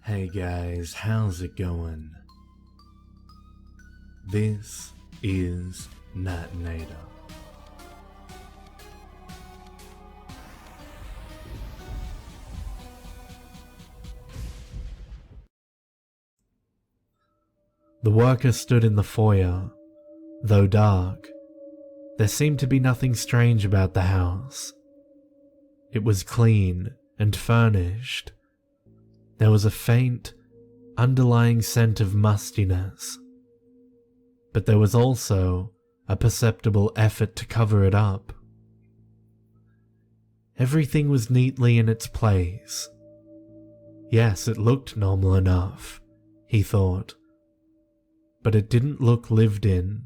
Hey guys, how's it going? This is Natenator. The worker stood in the foyer. Though dark, there seemed to be nothing strange about the house. It was clean and furnished. There was a faint, underlying scent of mustiness, but there was also a perceptible effort to cover it up. Everything was neatly in its place. Yes, it looked normal enough, he thought, but it didn't look lived in.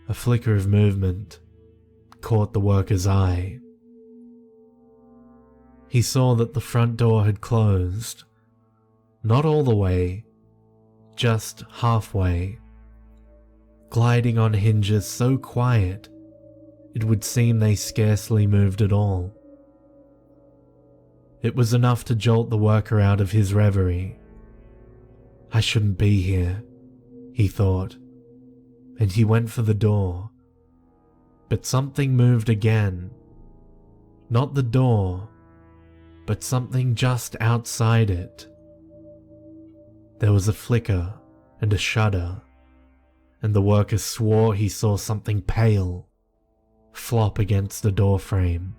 A flicker of movement caught the worker's eye. He saw that the front door had closed, not all the way, just halfway, gliding on hinges so quiet it would seem they scarcely moved at all. It was enough to jolt the worker out of his reverie. I shouldn't be here, he thought, and he went for the door. But something moved again. Not the door, but something just outside it. There was a flicker and a shudder, and the worker swore he saw something pale flop against the doorframe.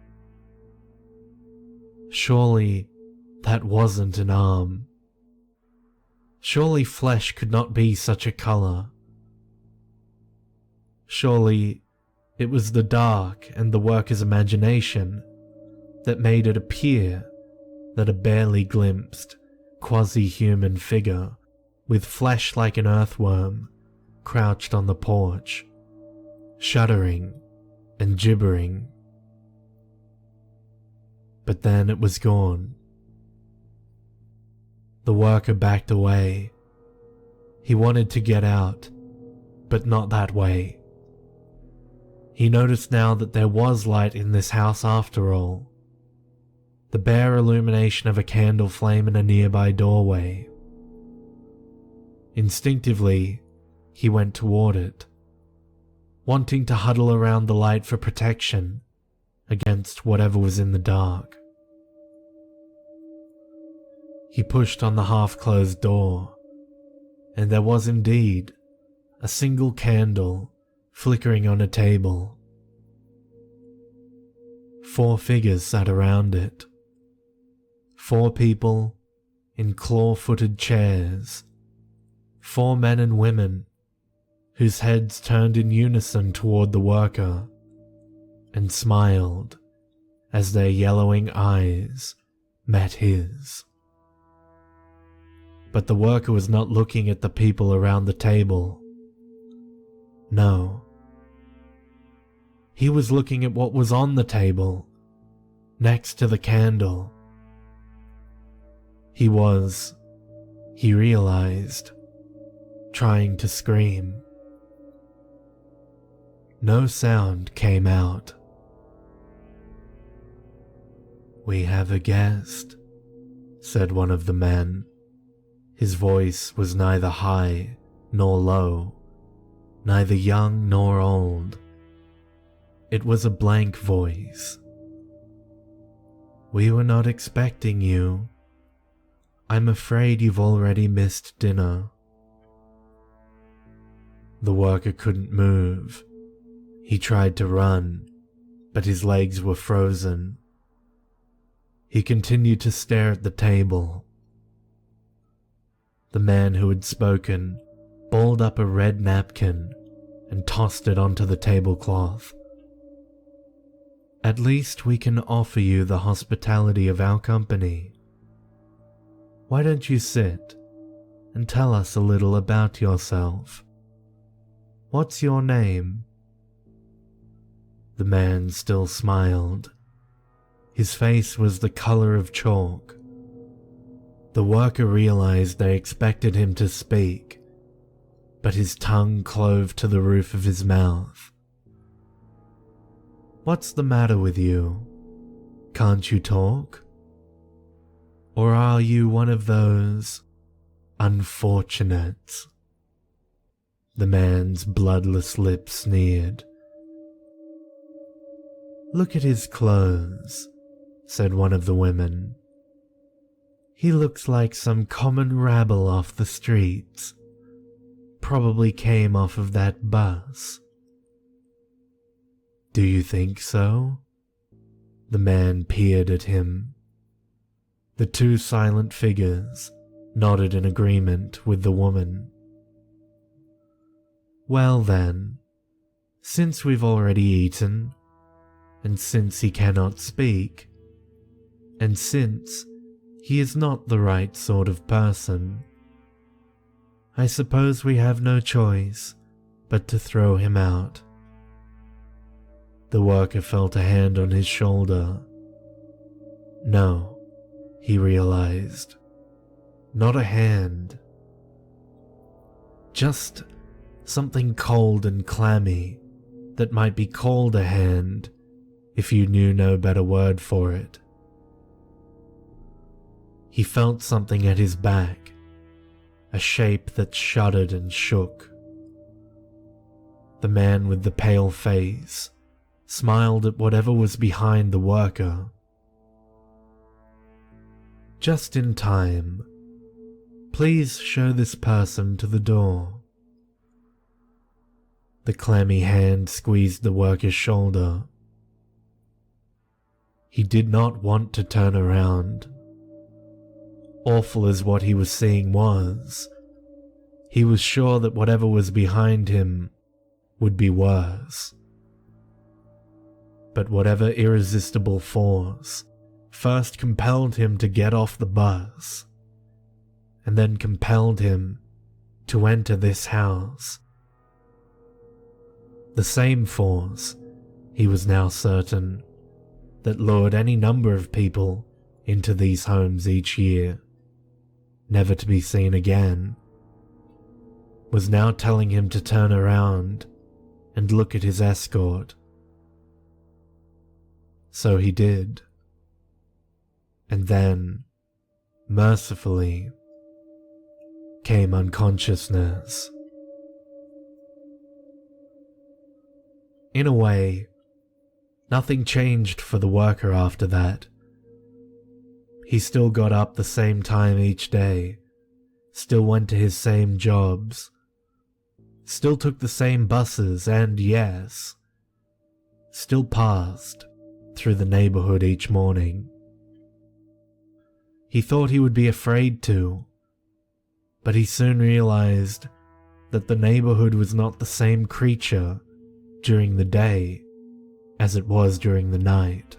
Surely that wasn't an arm. Surely flesh could not be such a color. Surely it was the dark and the worker's imagination that made it appear that a barely glimpsed, quasi-human figure with flesh like an earthworm crouched on the porch, shuddering and gibbering. But then it was gone. The worker backed away. He wanted to get out, but not that way. He noticed now that there was light in this house after all. The bare illumination of a candle flame in a nearby doorway. Instinctively, he went toward it, wanting to huddle around the light for protection against whatever was in the dark. He pushed on the half-closed door, and there was indeed a single candle flickering on a table. 4 figures sat around it. 4 people in claw-footed chairs. 4 men and women whose heads turned in unison toward the worker and smiled as their yellowing eyes met his. But the worker was not looking at the people around the table. No. He was looking at what was on the table, next to the candle. He realized, trying to scream. No sound came out. "We have a guest," said one of the men. His voice was neither high nor low, neither young nor old. It was a blank voice. "We were not expecting you. I'm afraid you've already missed dinner." The worker couldn't move. He tried to run, but his legs were frozen. He continued to stare at the table. The man who had spoken balled up a red napkin and tossed it onto the tablecloth. "At least we can offer you the hospitality of our company. Why don't you sit and tell us a little about yourself? What's your name?" The man still smiled. His face was the color of chalk. The worker realized they expected him to speak, but his tongue clove to the roof of his mouth. "What's the matter with you? Can't you talk?" Or are you one of those unfortunates? The man's bloodless lips sneered. Look at his clothes, said one of the women. He looks like some common rabble off the streets. Probably came off of that bus. Do you think so? The man peered at him. The two silent figures nodded in agreement with the woman. Well then, since we've already eaten, and since he cannot speak, and since he is not the right sort of person, I suppose we have no choice but to throw him out. The worker felt a hand on his shoulder. No, he realized, not a hand. Just something cold and clammy that might be called a hand if you knew no better word for it. He felt something at his back, a shape that shuddered and shook. The man with the pale face smiled at whatever was behind the worker. Just in time. Please show this person to the door. The clammy hand squeezed the worker's shoulder. He did not want to turn around. Awful as what he was seeing was, he was sure that whatever was behind him would be worse. But whatever irresistible force first compelled him to get off the bus, and then compelled him to enter this house. The same force, he was now certain, that lured any number of people into these homes each year, never to be seen again, was now telling him to turn around and look at his escort. So he did. And then, mercifully, came unconsciousness. In a way, nothing changed for the worker after that. He still got up the same time each day, still went to his same jobs, still took the same buses, and yes, still passed through the neighborhood each morning. He thought he would be afraid to, but he soon realized that the neighborhood was not the same creature during the day as it was during the night.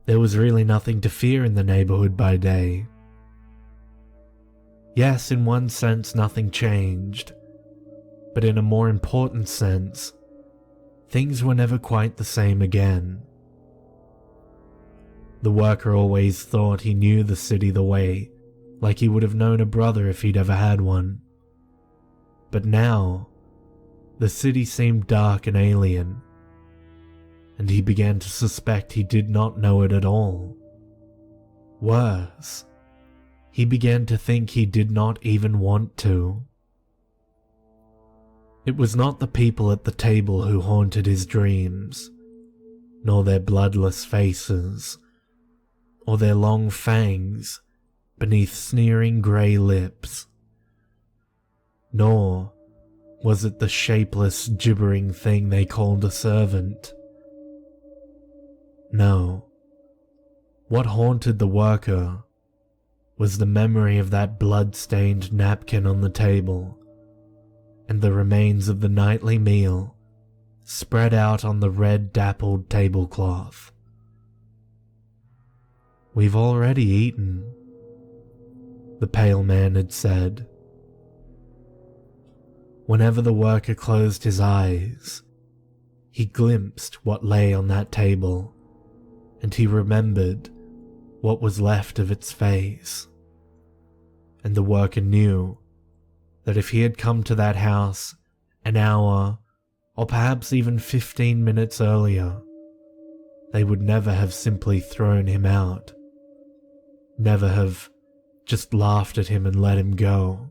There was really nothing to fear in the neighborhood by day. Yes, in one sense nothing changed, but in a more important sense, things were never quite the same again. The worker always thought he knew the city the way, like he would have known a brother if he'd ever had one. But now, the city seemed dark and alien, and he began to suspect he did not know it at all. Worse, he began to think he did not even want to. It was not the people at the table who haunted his dreams, nor their bloodless faces, or their long fangs beneath sneering grey lips. Nor was it the shapeless, gibbering thing they called a servant. No, what haunted the worker was the memory of that blood-stained napkin on the table, and the remains of the nightly meal spread out on the red dappled tablecloth. We've already eaten, the pale man had said. Whenever the worker closed his eyes, he glimpsed what lay on that table, and he remembered what was left of its face. And the worker knew that if he had come to that house an hour, or perhaps even 15 minutes earlier, they would never have simply thrown him out. Never have just laughed at him and let him go.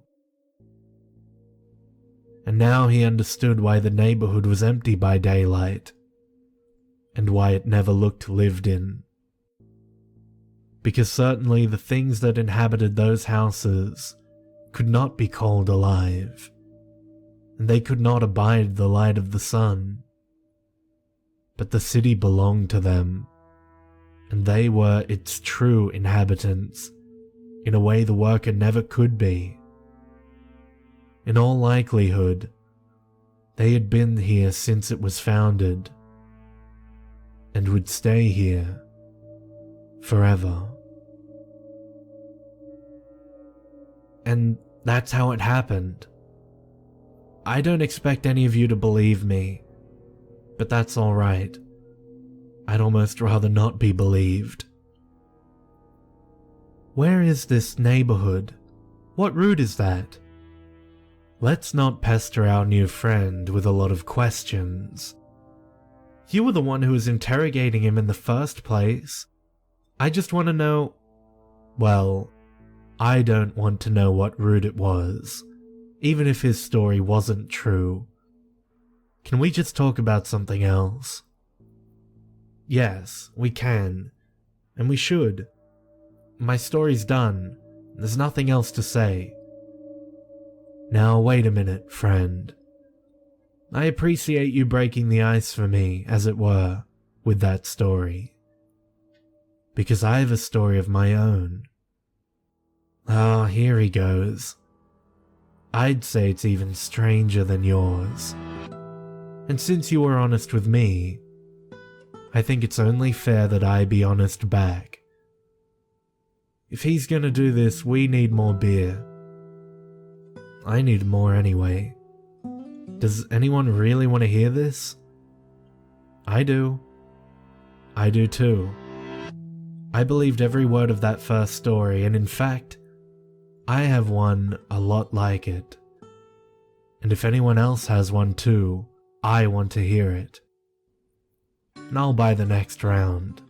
And now he understood why the neighborhood was empty by daylight, and why it never looked lived in. Because certainly the things that inhabited those houses could not be called alive, and they could not abide the light of the sun. But the city belonged to them, and they were its true inhabitants, in a way the worker never could be. In all likelihood, they had been here since it was founded, and would stay here forever. And that's how it happened. I don't expect any of you to believe me, but that's alright. I'd almost rather not be believed. Where is this neighborhood? What route is that? Let's not pester our new friend with a lot of questions. You were the one who was interrogating him in the first place. I just want to know... Well, I don't want to know what route it was, even if his story wasn't true. Can we just talk about something else? Yes, we can. And we should. My story's done. There's nothing else to say. Now wait a minute, friend. I appreciate you breaking the ice for me, as it were, with that story. Because I have a story of my own. Ah, here he goes. I'd say it's even stranger than yours. And since you were honest with me, I think it's only fair that I be honest back. If he's gonna do this, we need more beer. I need more anyway. Does anyone really want to hear this? I do. I do too. I believed every word of that first story, and in fact, I have one a lot like it. And if anyone else has one too, I want to hear it. And I'll buy the next round.